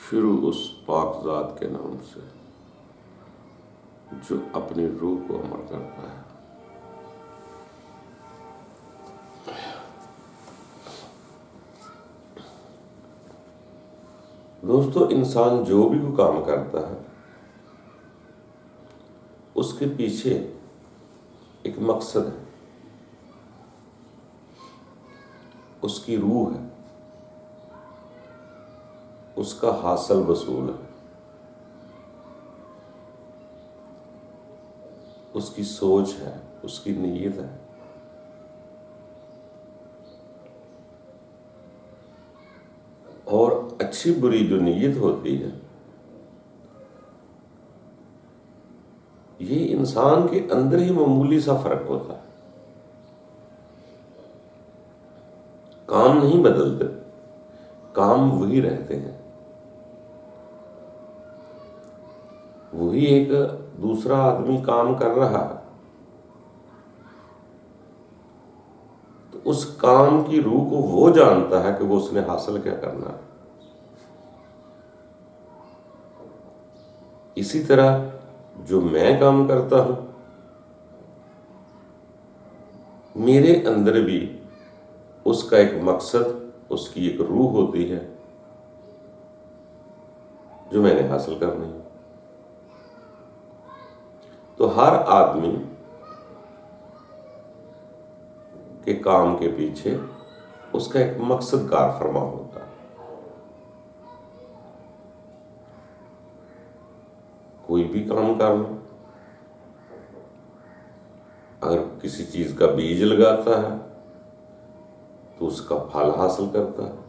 شروع اس پاک ذات کے نام سے جو اپنی روح کو امر کرتا ہے۔ دوستو، انسان جو بھی وہ کام کرتا ہے اس کے پیچھے ایک مقصد ہے، اس کی روح ہے، اس کا حاصل وصول ہے، اس کی سوچ ہے، اس کی نیت ہے۔ اور اچھی بری جو نیت ہوتی ہے یہ انسان کے اندر ہی معمولی سا فرق ہوتا ہے، کام نہیں بدلتے، کام وہی رہتے ہیں۔ وہی ایک دوسرا آدمی کام کر رہا ہے تو اس کام کی روح کو وہ جانتا ہے کہ وہ اس نے حاصل کیا کرنا ہے۔ اسی طرح جو میں کام کرتا ہوں میرے اندر بھی اس کا ایک مقصد، اس کی ایک روح ہوتی ہے جو میں نے حاصل کرنی ہے۔ تو ہر آدمی کے کام کے پیچھے اس کا ایک مقصد کار فرما ہوتا ہے۔ کوئی بھی کام کر لو، اگر کسی چیز کا بیج لگاتا ہے تو اس کا پھل حاصل کرتا ہے،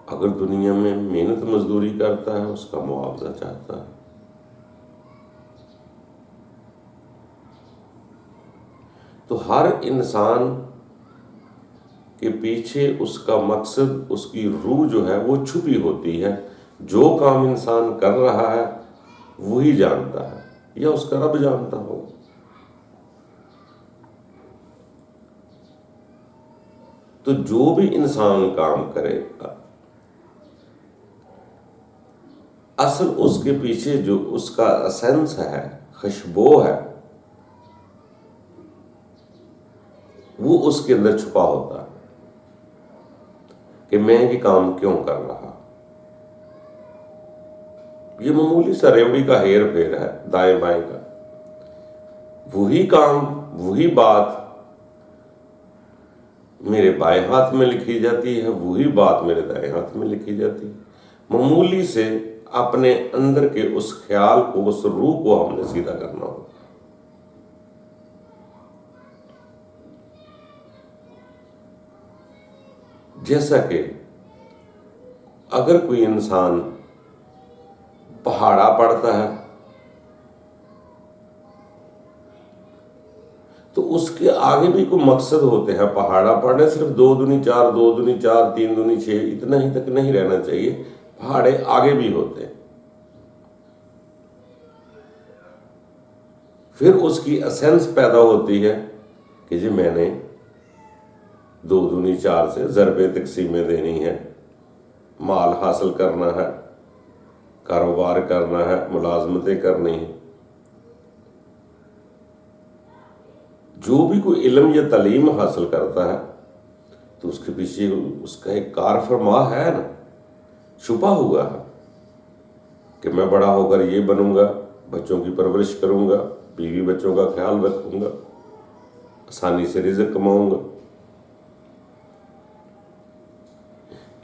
اگر دنیا میں محنت مزدوری کرتا ہے اس کا معاوضہ چاہتا ہے۔ تو ہر انسان کے پیچھے اس کا مقصد، اس کی روح جو ہے وہ چھپی ہوتی ہے۔ جو کام انسان کر رہا ہے وہی جانتا ہے یا اس کا رب جانتا ہو۔ تو جو بھی انسان کام کرے گا اصل اس کے پیچھے جو اس کا اسینس ہے، خوشبو ہے، وہ اس کے اندر چھپا ہوتا ہے کہ میں یہ کام کیوں کر رہا۔ یہ معمولی سا ریوڑی کا ہیر پھیر ہے دائیں بائیں کا، وہی کام وہی بات میرے بائیں ہاتھ میں لکھی جاتی ہے، وہی بات میرے دائیں ہاتھ میں لکھی جاتی ہے۔ معمولی سے اپنے اندر کے اس خیال کو، اس روح کو ہم نے سیدھا کرنا ہوگا۔ جیسا کہ اگر کوئی انسان پہاڑا پڑھتا ہے تو اس کے آگے بھی کوئی مقصد ہوتے ہیں۔ پہاڑا پڑھنے صرف 2 دونی 4، 2 دونی 4، 3 دونی 6 اتنا ہی تک نہیں رہنا چاہیے، پہاڑے آگے بھی ہوتے ہیں۔ پھر اس کی اسینس پیدا ہوتی ہے کہ جی میں نے 2 دونی 4 سے ضرب تقسیمیں دینی ہے، مال حاصل کرنا ہے، کاروبار کرنا ہے، ملازمتیں کرنی ہیں۔ جو بھی کوئی علم یا تعلیم حاصل کرتا ہے تو اس کے پیچھے اس کا ایک کار فرما ہے نا، چھپا ہوا ہے کہ میں بڑا ہو کر یہ بنوں گا، بچوں کی پرورش کروں گا، بیوی بچوں کا خیال رکھوں گا، آسانی سے رزق کماؤں گا۔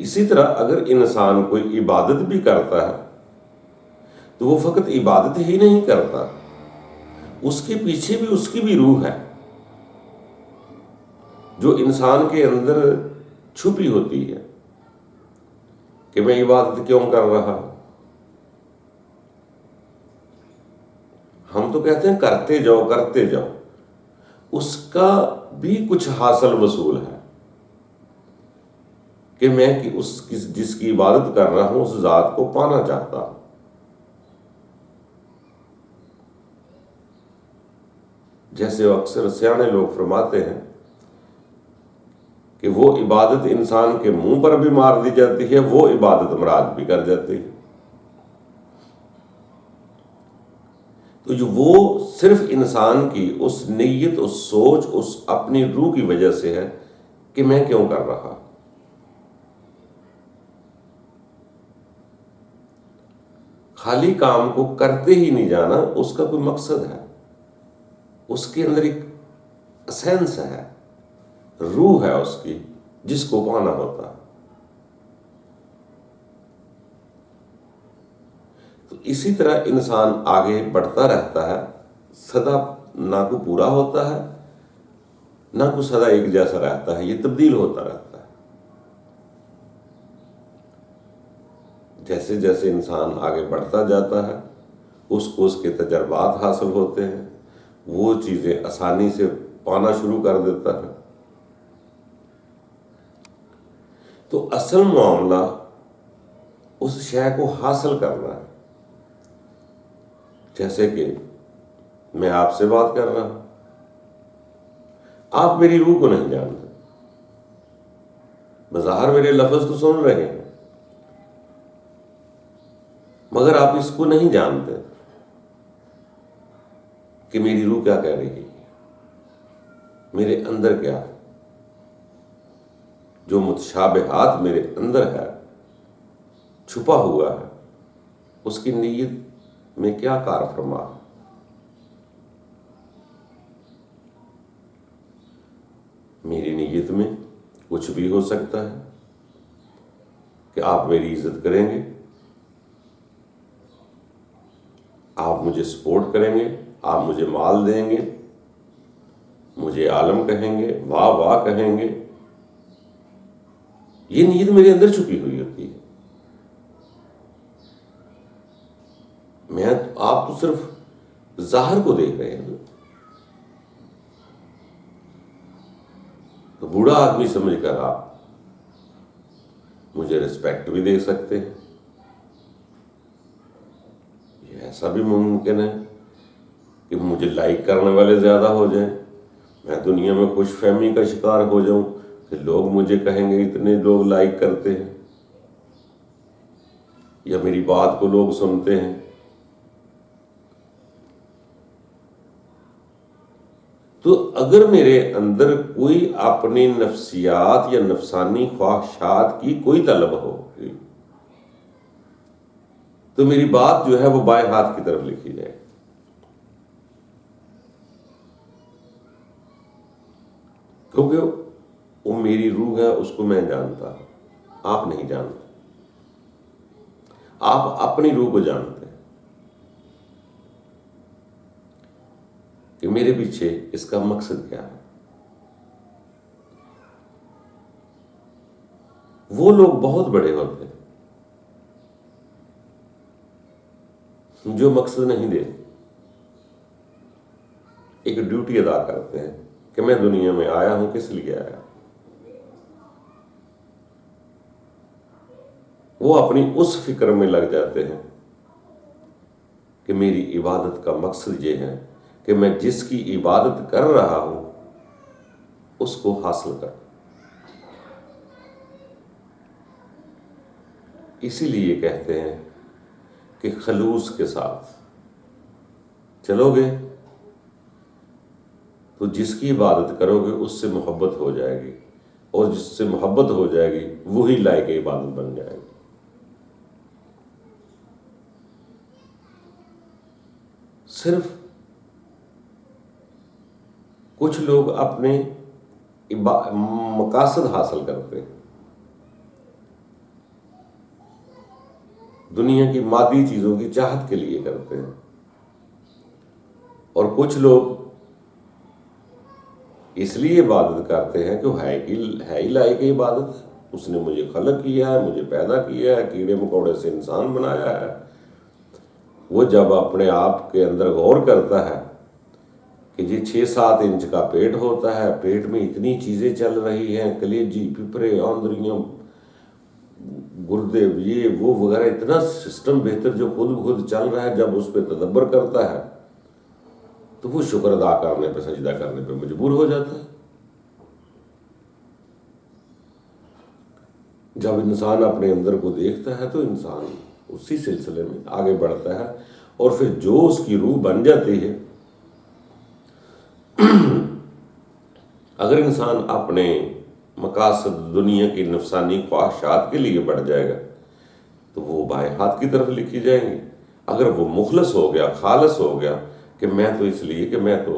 اسی طرح اگر انسان کوئی عبادت بھی کرتا ہے تو وہ فقط عبادت ہی نہیں کرتا، اس کے پیچھے بھی اس کی بھی روح ہے جو انسان کے اندر چھپی ہوتی ہے کہ میں عبادت کیوں کر رہا۔ ہم تو کہتے ہیں کرتے جاؤ کرتے جاؤ، اس کا بھی کچھ حاصل وصول ہے کہ میں جس کی عبادت کر رہا ہوں اس ذات کو پانا چاہتا ہوں۔ جیسے اکثر سیانے لوگ فرماتے ہیں کہ وہ عبادت انسان کے منہ پر بھی مار دی جاتی ہے، وہ عبادت امراض بھی کر جاتی ہے۔ تو جو وہ صرف انسان کی اس نیت، اس سوچ، اس اپنی روح کی وجہ سے ہے کہ میں کیوں کر رہا۔ خالی کام کو کرتے ہی نہیں جانا، اس کا کوئی مقصد ہے، اس کے اندر ایک اسینس ہے، روح ہے اس کی، جس کو پانا ہوتا ہے۔ تو اسی طرح انسان آگے بڑھتا رہتا ہے، سدا نہ کو پورا ہوتا ہے، نہ کو سدا ایک جیسا رہتا ہے، یہ تبدیل ہوتا رہتا ہے۔ جیسے جیسے انسان آگے بڑھتا جاتا ہے، اس کو اس کے تجربات حاصل ہوتے ہیں، وہ چیزیں آسانی سے پانا شروع کر دیتا ہے۔ تو اصل معاملہ اس شے کو حاصل کرنا ہے۔ جیسے کہ میں آپ سے بات کر رہا ہوں، آپ میری روح کو نہیں جانتے، بظاہر میرے لفظ تو سن رہے ہیں، مگر آپ اس کو نہیں جانتے کہ میری روح کیا کہہ رہی ہے، میرے اندر کیا ہے، جو متشابہات میرے اندر ہے، چھپا ہوا ہے، اس کی نیت میں کیا کار فرما ہے۔ میری نیت میں کچھ بھی ہو سکتا ہے کہ آپ میری عزت کریں گے، آپ مجھے سپورٹ کریں گے، آپ مجھے مال دیں گے، مجھے عالم کہیں گے، واہ واہ کہیں گے۔ یہ نیت میرے اندر چھپی ہوئی ہوتی ہے۔ آپ تو صرف ظاہر کو دیکھ رہے ہیں، تو بوڑھا آدمی سمجھ کر آپ مجھے رسپیکٹ بھی دے سکتے ہیں۔ یہ ایسا بھی ممکن ہے کہ مجھے لائک کرنے والے زیادہ ہو جائیں، میں دنیا میں خوش فہمی کا شکار ہو جاؤں کہ لوگ مجھے کہیں گے اتنے لوگ لائک کرتے ہیں، یا میری بات کو لوگ سنتے ہیں۔ تو اگر میرے اندر کوئی اپنی نفسیات یا نفسانی خواہشات کی کوئی طلب ہو تو میری بات جو ہے وہ بائیں ہاتھ کی طرف لکھی جائے، کیونکہ وہ میری روح ہے، اس کو میں جانتا ہوں، آپ نہیں جانتے۔ آپ اپنی روح کو جانتے ہیں کہ میرے پیچھے اس کا مقصد کیا ہے۔ وہ لوگ بہت بڑے ہوتے ہیں جو مقصد نہیں دیتے، ایک ڈیوٹی ادا کرتے ہیں کہ میں دنیا میں آیا ہوں، کس لیے آیا۔ وہ اپنی اس فکر میں لگ جاتے ہیں کہ میری عبادت کا مقصد یہ ہے کہ میں جس کی عبادت کر رہا ہوں اس کو حاصل کروں۔ اسی لیے کہتے ہیں کہ خلوص کے ساتھ چلو گے تو جس کی عبادت کرو گے اس سے محبت ہو جائے گی، اور جس سے محبت ہو جائے گی وہی لائق عبادت بن جائے گی۔ صرف کچھ لوگ اپنے مقاصد حاصل کرتے ہیں، دنیا کی مادی چیزوں کی چاہت کے لیے کرتے ہیں، اور کچھ لوگ اس لیے عبادت کرتے ہیں کہ وہ ہے ہی لائق عبادت ہے، اس نے مجھے خلق کیا ہے، مجھے پیدا کیا ہے، کیڑے مکوڑے سے انسان بنایا ہے۔ وہ جب اپنے آپ کے اندر غور کرتا ہے کہ یہ 6-7 انچ کا پیٹ ہوتا ہے، پیٹ میں اتنی چیزیں چل رہی ہیں، کلیجی، پھپھڑے، آندریاں، گردے، یہ وہ وغیرہ، اتنا سسٹم بہتر جو خود چل رہا ہے، جب اس پہ تدبر کرتا ہے تو وہ شکر ادا کرنے پہ، سجدہ کرنے پہ مجبور ہو جاتا ہے۔ جب انسان اپنے اندر کو دیکھتا ہے تو انسان اسی سلسلے میں آگے بڑھتا ہے، اور پھر جو اس کی روح بن جاتی ہے، اگر انسان اپنے مقاصد دنیا کی نفسانی خواہشات کے لیے بڑھ جائے گا تو وہ بائیں ہاتھ کی طرف لکھی جائیں گی۔ اگر وہ مخلص ہو گیا، خالص ہو گیا کہ میں تو اس لیے کہ میں تو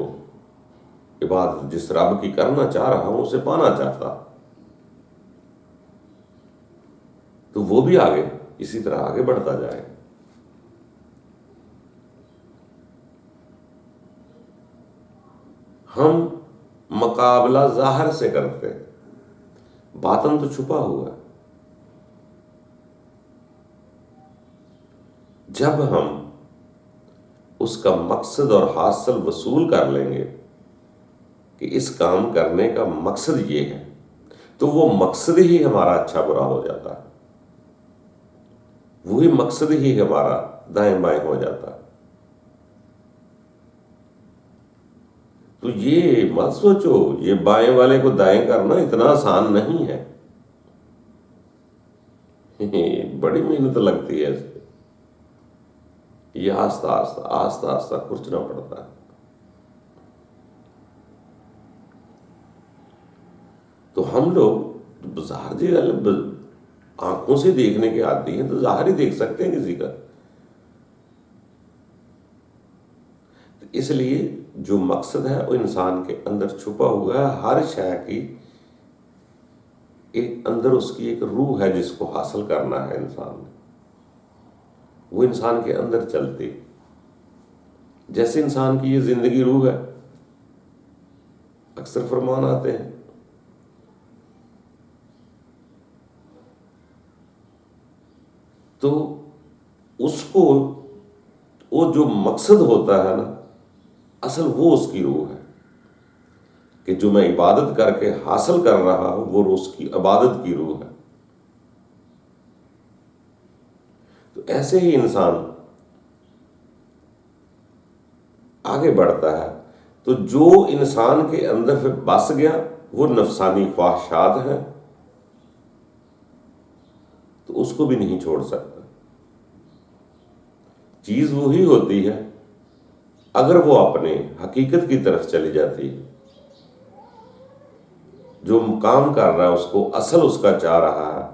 عبادت جس رب کی کرنا چاہ رہا ہوں اسے پانا چاہتا، تو وہ بھی آگے اسی طرح آگے بڑھتا جائے گا۔ ہم مقابلہ ظاہر سے کرتے ہیں، باطن تو چھپا ہوا ہے۔ جب ہم اس کا مقصد اور حاصل وصول کر لیں گے کہ اس کام کرنے کا مقصد یہ ہے، تو وہ مقصد ہی ہمارا اچھا برا ہو جاتا ہے، وہی مقصد ہی ہمارا دائیں بائیں ہو جاتا ہے۔ تو یہ مت سوچو یہ بائیں والے کو دائیں کرنا اتنا آسان نہیں ہے، بڑی محنت لگتی ہے اس پہ، یہ آہستہ آہستہ آہستہ آہستہ کھرچنا پڑتا ہے۔ تو ہم لوگ ظاہر جی آنکھوں سے دیکھنے کے عادی ہیں، تو ظاہر ہی دیکھ سکتے ہیں کسی کا، اس لیے جو مقصد ہے وہ انسان کے اندر چھپا ہوا ہے۔ ہر شے کی ایک اندر اس کی ایک روح ہے جس کو حاصل کرنا ہے انسان نے، وہ انسان کے اندر چلتی، جیسے انسان کی یہ زندگی روح ہے، اکثر فرمان آتے ہیں تو اس کو وہ جو مقصد ہوتا ہے نا، اصل وہ اس کی روح ہے کہ جو میں عبادت کر کے حاصل کر رہا ہوں وہ اس کی عبادت کی روح ہے۔ تو ایسے ہی انسان آگے بڑھتا ہے، تو جو انسان کے اندر پھر بس گیا وہ نفسانی خواہشات ہیں، تو اس کو بھی نہیں چھوڑ سکتا۔ چیز وہی ہوتی ہے اگر وہ اپنے حقیقت کی طرف چلی جاتی ہے، جو کام کر رہا ہے اس کو اصل اس کا چاہ رہا ہے،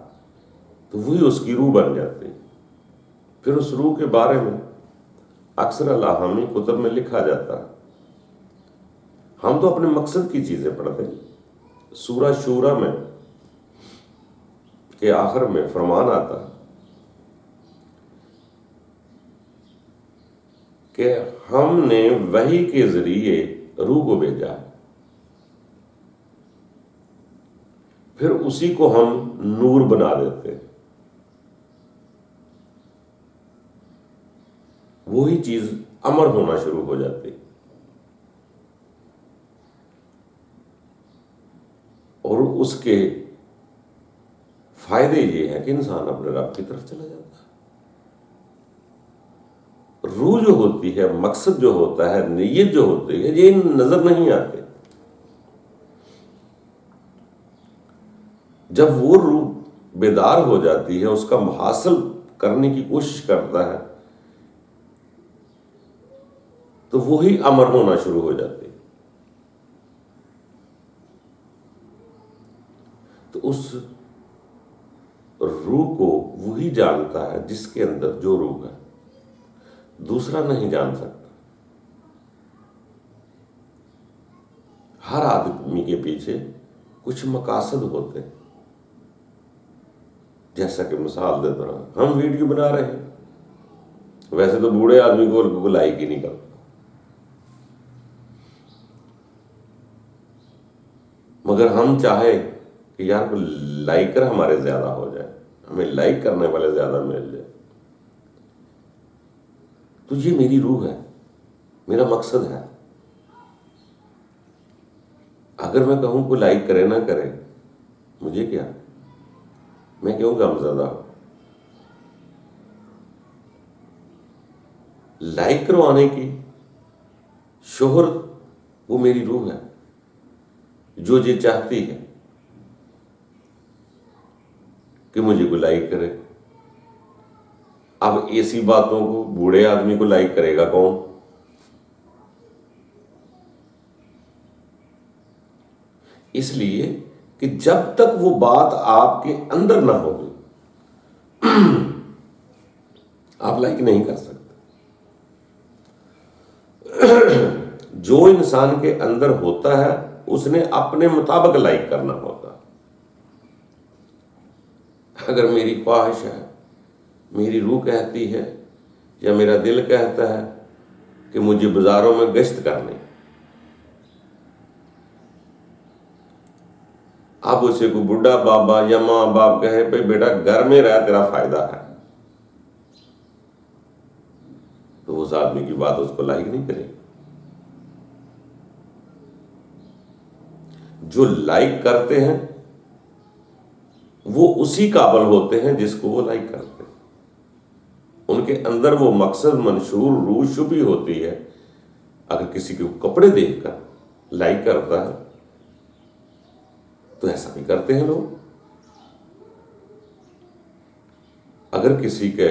تو وہی اس کی روح بن جاتی ہے۔ پھر اس روح کے بارے میں اکثر الہامی کتب میں لکھا جاتا ہے۔ ہم تو اپنے مقصد کی چیزیں پڑھتے ہیں۔ سورہ شورا میں کے آخر میں فرمان آتا ہے کہ ہم نے وحی کے ذریعے روح کو بھیجا ہے، پھر اسی کو ہم نور بنا دیتے ہیں، وہی چیز امر ہونا شروع ہو جاتی، اور اس کے فائدے یہ ہیں کہ انسان اپنے رب کی طرف چلا جاتا ہے۔ روح جو ہوتی ہے، مقصد جو ہوتا ہے، نیت جو ہوتی ہے، یہ نظر نہیں آتے۔ جب وہ روح بیدار ہو جاتی ہے، اس کا حاصل کرنے کی کوشش کرتا ہے، تو وہی امر ہونا شروع ہو جاتی ہے۔ تو اس روح کو وہی جانتا ہے جس کے اندر جو روح ہے، دوسرا نہیں جان سکتا۔ ہر آدمی کے پیچھے کچھ مقاصد ہوتے ہیں، جیسا کہ مثال دیتا رہا، ہم ویڈیو بنا رہے ہیں، ویسے تو بوڑھے آدمی کو لائک ہی نہیں کرتا، مگر ہم چاہے کہ یار کوئی لائکر ہمارے زیادہ ہو جائے، ہمیں لائک کرنے والے زیادہ مل جائے، تو یہ میری روح ہے، میرا مقصد ہے۔ اگر میں کہوں کوئی لائک کرے نہ کرے، مجھے کیا، میں کیوں غمزدہ ہوں؟ لائک کروانے کی شہرت وہ میری روح ہے جو یہ چاہتی ہے۔ کہ مجھے کوئی لائک کرے. اب ایسی باتوں کو بوڑھے آدمی کو لائک کرے گا کون؟ اس لیے کہ جب تک وہ بات آپ کے اندر نہ ہوگی آپ لائک نہیں کر سکتے. جو انسان کے اندر ہوتا ہے اس نے اپنے مطابق لائک کرنا ہوتا. اگر میری خواہش ہے، میری روح کہتی ہے یا میرا دل کہتا ہے کہ مجھے بازاروں میں گشت کرنی، اب اسے کوئی بڈھا بابا یا ماں باپ کہے بھائی بیٹا گھر میں رہ تیرا فائدہ ہے، تو اس آدمی کی بات اس کو لائک نہیں کرے. جو لائک کرتے ہیں وہ اسی قابل ہوتے ہیں جس کو وہ لائک کرتے ہیں. ان کے اندر وہ مقصد منشور روح چھپی ہوتی ہے. اگر کسی کے کپڑے دیکھ کر لائک کرتا ہے تو ایسا بھی کرتے ہیں لوگ. اگر کسی کے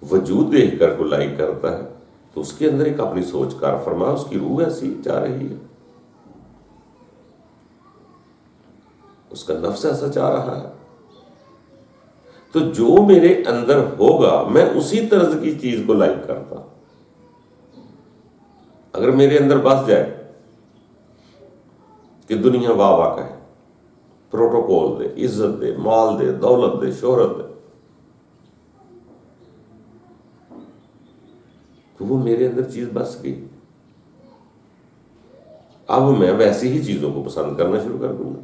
وجود دیکھ کر کو لائک کرتا ہے تو اس کے اندر ایک اپنی سوچ کار فرما، اس کی روح ایسی چاہ رہی ہے، اس کا نفس ایسا چاہ رہا ہے. تو جو میرے اندر ہوگا میں اسی طرز کی چیز کو لائک کرتا. اگر میرے اندر بس جائے کہ دنیا واہ واہ کہے، پروٹوکول دے، عزت دے، مال دے، دولت دے، شہرت دے، تو وہ میرے اندر چیز بس گئی. اب میں ویسی ہی چیزوں کو پسند کرنا شروع کر دوں گا.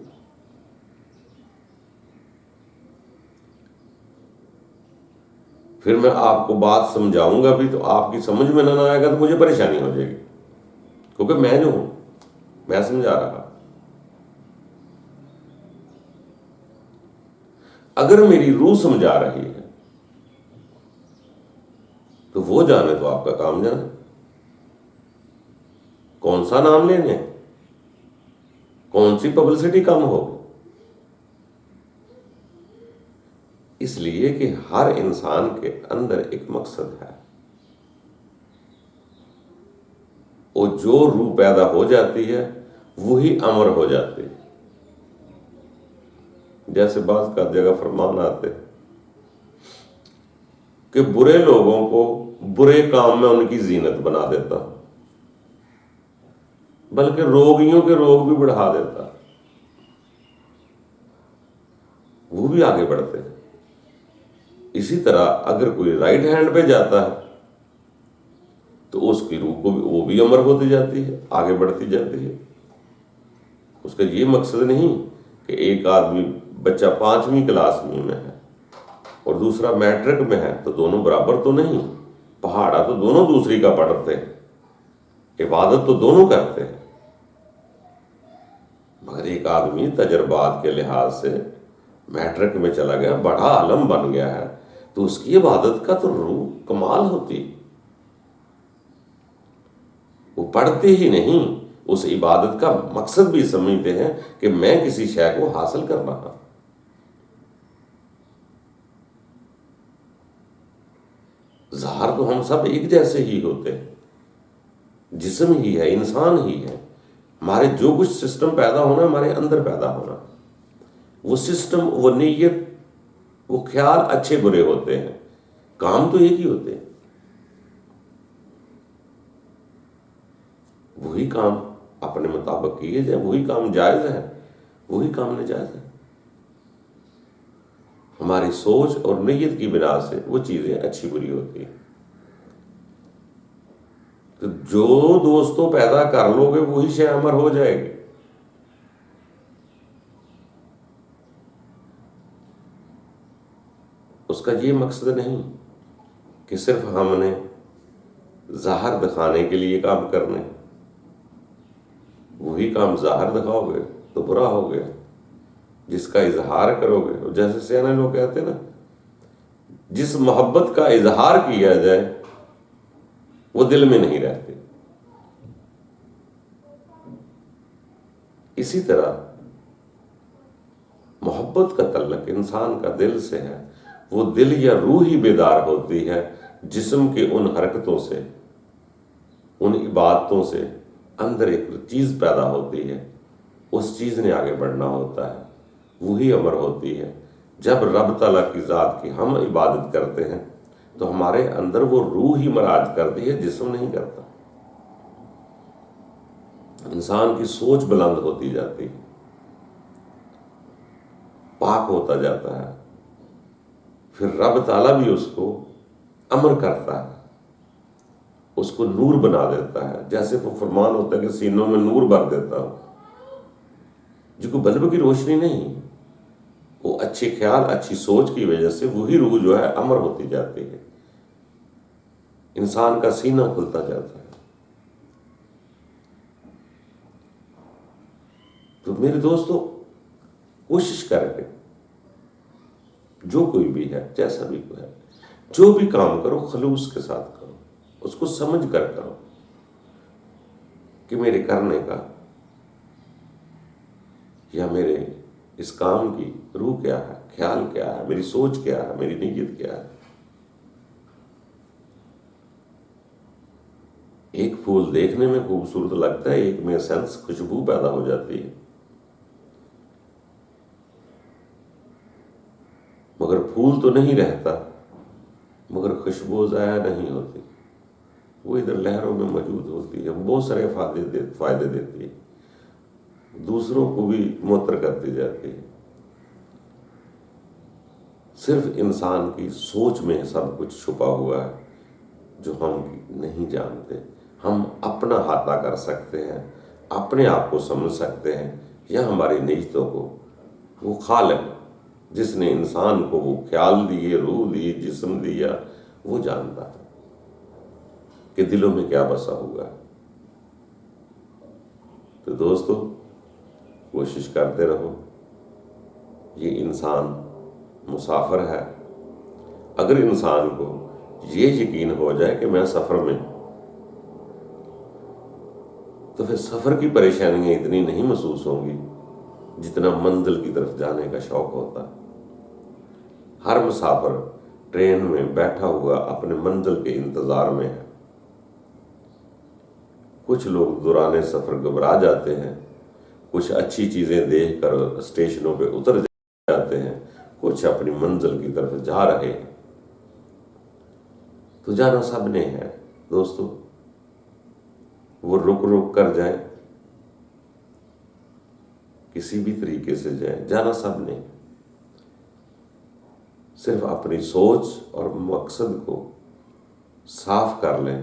پھر میں آپ کو بات سمجھاؤں گا بھی تو آپ کی سمجھ میں نہ آئے گا تو مجھے پریشانی ہو جائے گی، کیونکہ میں جو ہوں میں سمجھا رہا. اگر میری روح سمجھا رہی ہے تو وہ جانے تو آپ کا کام جانے. کون سا نام لینے، کون سی پبلسٹی کم ہو. اس لیے کہ ہر انسان کے اندر ایک مقصد ہے. وہ جو روح پیدا ہو جاتی ہے وہی امر ہو جاتی ہے. جیسے بعض کا جگہ فرمان آتے کہ برے لوگوں کو برے کام میں ان کی زینت بنا دیتا، بلکہ روگیوں کے روگ بھی بڑھا دیتا، وہ بھی آگے بڑھتے ہیں. اسی طرح اگر کوئی رائٹ ہینڈ پہ جاتا ہے تو اس کی روح کو بھی وہ بھی امر ہوتی جاتی ہے، آگے بڑھتی جاتی ہے. اس کا یہ مقصد نہیں کہ ایک آدمی بچہ 5ویں کلاس میں ہے اور دوسرا میٹرک میں ہے تو دونوں برابر تو نہیں. پہاڑا تو دونوں دوسری کا پڑھتے ہیں، عبادت تو دونوں کرتے ہیں، مگر ایک آدمی تجربات کے لحاظ سے میٹرک میں چلا گیا، بڑا عالم بن گیا ہے، تو اس کی عبادت کا تو روح کمال ہوتی. وہ پڑھتے ہی نہیں، اس عبادت کا مقصد بھی سمجھتے ہیں کہ میں کسی شے کو حاصل کر رہا ہوں. ظاہر تو ہم سب ایک جیسے ہی ہوتے ہیں، جسم ہی ہے، انسان ہی ہے. ہمارے جو کچھ سسٹم پیدا ہونا ہمارے اندر پیدا ہونا، وہ سسٹم، وہ نیت، وہ خیال اچھے برے ہوتے ہیں، کام تو ایک ہی ہوتے ہیں. وہی کام اپنے مطابق کیے جائیں، وہی کام جائز ہے، وہی کام ناجائز ہے. ہماری سوچ اور نیت کی بنا سے وہ چیزیں اچھی بری ہوتی ہیں. تو جو دوستوں پیدا کر لو گے وہی شے امر ہو جائے گی. اس کا یہ مقصد نہیں کہ صرف ہم نے ظاہر دکھانے کے لیے کام کرنے. وہی کام ظاہر دکھاؤ گے تو برا ہو گیا، جس کا اظہار کرو گے. جیسے سیانے لوگ کہتے ہیں نا، جس محبت کا اظہار کیا جائے وہ دل میں نہیں رہتی. اسی طرح محبت کا تعلق انسان کا دل سے ہے. وہ دل یا روح ہی بیدار ہوتی ہے جسم کے ان حرکتوں سے، ان عبادتوں سے. اندر ایک چیز پیدا ہوتی ہے، اس چیز نے آگے بڑھنا ہوتا ہے، وہی امر ہوتی ہے. جب رب تعالیٰ کی ذات کی ہم عبادت کرتے ہیں تو ہمارے اندر وہ روح ہی مراج کرتی ہے، جسم نہیں کرتا. انسان کی سوچ بلند ہوتی جاتی ہے، پاک ہوتا جاتا ہے. پھر رب تعالیٰ بھی اس کو امر کرتا ہے، اس کو نور بنا دیتا ہے. جیسے وہ فرمان ہوتا ہے کہ سینوں میں نور بھر دیتا ہوں، جو کوئی بلب کی روشنی نہیں، وہ اچھے خیال اچھی سوچ کی وجہ سے وہی روح جو ہے امر ہوتی جاتی ہے، انسان کا سینہ کھلتا جاتا ہے. تو میرے دوستو، کوشش کر کے جو کوئی بھی ہے، جیسا بھی کوئی ہے، جو بھی کام کرو خلوص کے ساتھ کرو، اس کو سمجھ کر کرو کہ میرے کرنے کا یا میرے اس کام کی روح کیا ہے، خیال کیا ہے، میری سوچ کیا ہے، میری نیت کیا ہے. ایک پھول دیکھنے میں خوبصورت لگتا ہے، ایک میں سینس خوشبو پیدا ہو جاتی ہے، مگر پھول تو نہیں رہتا، مگر خوشبو ضائع نہیں ہوتی، وہ ادھر لہروں میں موجود ہوتی ہے، بہت سارے فائدے دیتی ہے، دوسروں کو بھی معطر کرتی جاتی ہے. صرف انسان کی سوچ میں سب کچھ چھپا ہوا ہے جو ہم نہیں جانتے. ہم اپنا احاطہ کر سکتے ہیں، اپنے آپ کو سمجھ سکتے ہیں، یا ہماری نیتوں کو. وہ خالق جس نے انسان کو وہ خیال دیے، روح دی، جسم دیا، وہ جانتا ہے کہ دلوں میں کیا بسا ہوا ہے. تو دوستو، کوشش کرتے رہو. یہ انسان مسافر ہے. اگر انسان کو یہ یقین ہو جائے کہ میں سفر میں ہوں، تو پھر سفر کی پریشانیاں اتنی نہیں محسوس ہوں گی جتنا منزل کی طرف جانے کا شوق ہوتا ہے. ہر مسافر ٹرین میں بیٹھا ہوا اپنے منزل کے انتظار میں ہے. کچھ لوگ دوران سفر گھبرا جاتے ہیں، کچھ اچھی چیزیں دیکھ کر اسٹیشنوں پہ اتر جاتے ہیں، کچھ اپنی منزل کی طرف جا رہے ہیں. تو جانا سب نے ہے دوستو. وہ رک رک کر جائیں، کسی بھی طریقے سے جائیں، جانا سب نے. صرف اپنی سوچ اور مقصد کو صاف کر لیں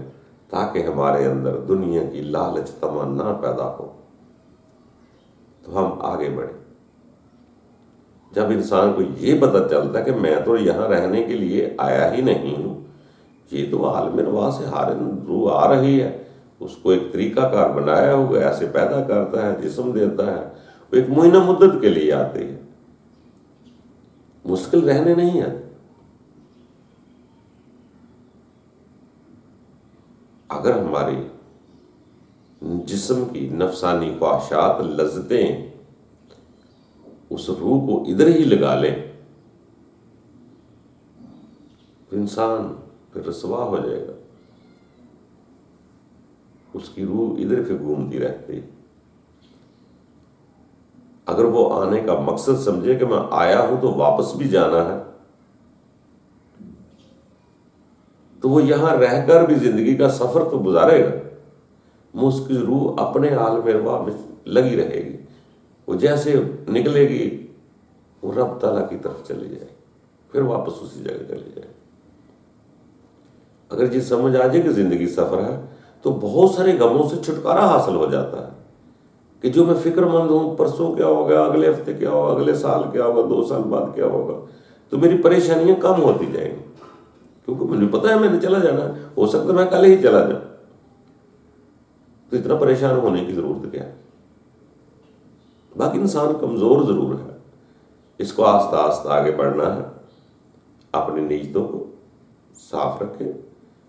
تاکہ ہمارے اندر دنیا کی لالچ تمنا پیدا ہو، تو ہم آگے بڑھیں. جب انسان کو یہ پتہ چلتا ہے کہ میں تو یہاں رہنے کے لیے آیا ہی نہیں ہوں، یہ تو عالم روا سے ہر روح آ رہی ہے، اس کو ایک طریقہ کار بنایا ہوا ہے، ایسے پیدا کرتا ہے، جسم دیتا ہے، وہ ایک معینہ مدت کے لیے آتی ہے، مشکل رہنے نہیں آتی. اگر ہماری جسم کی نفسانی خواہشات، لذتیں اس روح کو ادھر ہی لگا لیں تو انسان پھر رسوا ہو جائے گا. اس کی روح ادھر پہ گھومتی رہتی. اگر وہ آنے کا مقصد سمجھے کہ میں آیا ہوں تو واپس بھی جانا ہے، تو وہ یہاں رہ کر بھی زندگی کا سفر تو گزارے گا، اس کی روح اپنے عالم ارواح میں لگی رہے گی. وہ جیسے نکلے گی وہ رب تعالیٰ کی طرف چلی جائے، پھر واپس اسی جگہ چلی جائے. اگر یہ سمجھ آ جائے کہ زندگی سفر ہے تو بہت سارے غموں سے چھٹکارا حاصل ہو جاتا ہے کہ جو میں فکر مند ہوں، پرسوں کیا ہوگا، اگلے ہفتے کیا ہوگا، اگلے سال کیا ہوگا، 2 سال بعد کیا ہوگا، تو میری پریشانیاں کم ہوتی جائیں گی کیونکہ مجھے پتہ ہے میں نے چلا جانا ہے. ہو سکتا ہے میں کل ہی چلا جاؤں، تو اتنا پریشان ہونے کی ضرورت کیا ہے. باقی انسان کمزور ضرور ہے، اس کو آہستہ آہستہ آگے بڑھنا ہے. اپنی نیتوں کو صاف رکھے،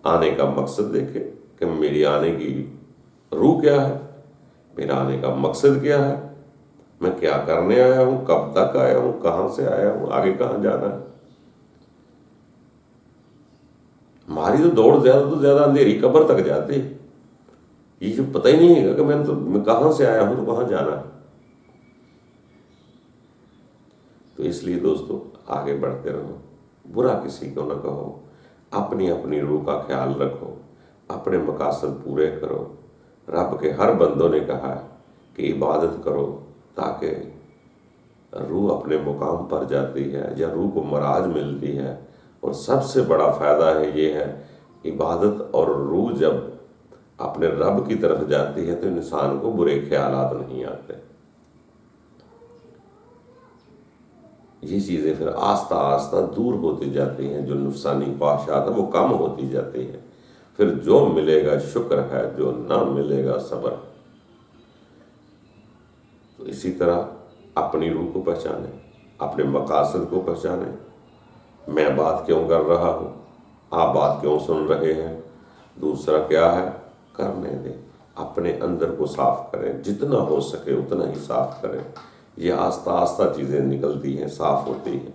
آنے کا مقصد دیکھے کہ میری آنے کی روح کیا ہے، میرا آنے کا مقصد کیا ہے، میں کیا کرنے آیا ہوں، کب تک آیا ہوں، کہاں سے آیا ہوں، آگے کہاں جانا ہے. ہماری تو دوڑ زیادہ تو زیادہ اندھیری قبر تک جاتی ہے. یہ جو پتہ ہی نہیں ہے کہ میں کہاں سے آیا ہوں تو کہاں جانا ہے. تو اس لیے دوستو آگے بڑھتے رہو، برا کسی کو نہ کہو، اپنی اپنی روح کا خیال رکھو، اپنے مقاصد پورے کرو. رب کے ہر بندوں نے کہا ہے کہ عبادت کرو تاکہ روح اپنے مقام پر جاتی ہے یا روح کو معراج ملتی ہے. اور سب سے بڑا فائدہ ہے یہ ہے، عبادت اور روح جب اپنے رب کی طرف جاتی ہے تو انسان کو برے خیالات نہیں آتے. یہ چیزیں پھر آہستہ آہستہ دور ہوتی جاتی ہیں، جو نفسانی خواہشات ہیں وہ کم ہوتی جاتی ہیں. پھر جو ملے گا شکر ہے، جو نہ ملے گا صبر. تو اسی طرح اپنی روح کو پہچانیں، اپنے مقاصد کو پہچانیں. میں بات کیوں کر رہا ہوں، آپ بات کیوں سن رہے ہیں، دوسرا کیا ہے، کرنے دیں. اپنے اندر کو صاف کریں، جتنا ہو سکے اتنا ہی صاف کریں. یہ آہستہ آہستہ چیزیں نکلتی ہیں، صاف ہوتی ہیں.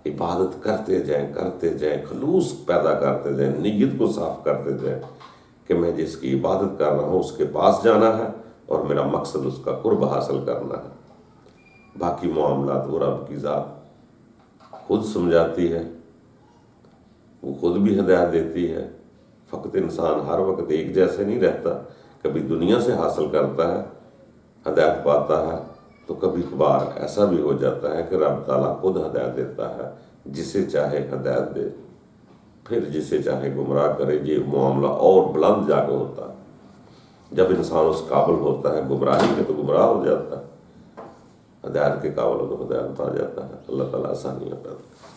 عبادت کرتے جائیں، خلوص پیدا کرتے جائیں، نیت کو صاف کرتے جائیں کہ میں جس کی عبادت کر رہا ہوں اس کے پاس جانا ہے اور میرا مقصد اس کا قرب حاصل کرنا ہے. باقی معاملات وہ رب کی ذات خود سمجھاتی ہے، وہ خود بھی ہدایت دیتی ہے. فقط انسان ہر وقت ایک جیسے نہیں رہتا. کبھی دنیا سے حاصل کرتا ہے، ہدایت پاتا ہے، تو کبھی کبھار ایسا بھی ہو جاتا ہے کہ رب تعالیٰ خود ہدایت دیتا ہے، جسے چاہے ہدایت دے، پھر جسے چاہے گمراہ کرے. یہ معاملہ اور بلند جا کے ہوتا ہے. جب انسان اس قابل ہوتا ہے گمراہی کے تو گمراہ ہو جاتا ہے، ہدایت کے قابل ہو تو ہدایت پا جاتا ہے. اللہ تعالیٰ آسانیاں پیدا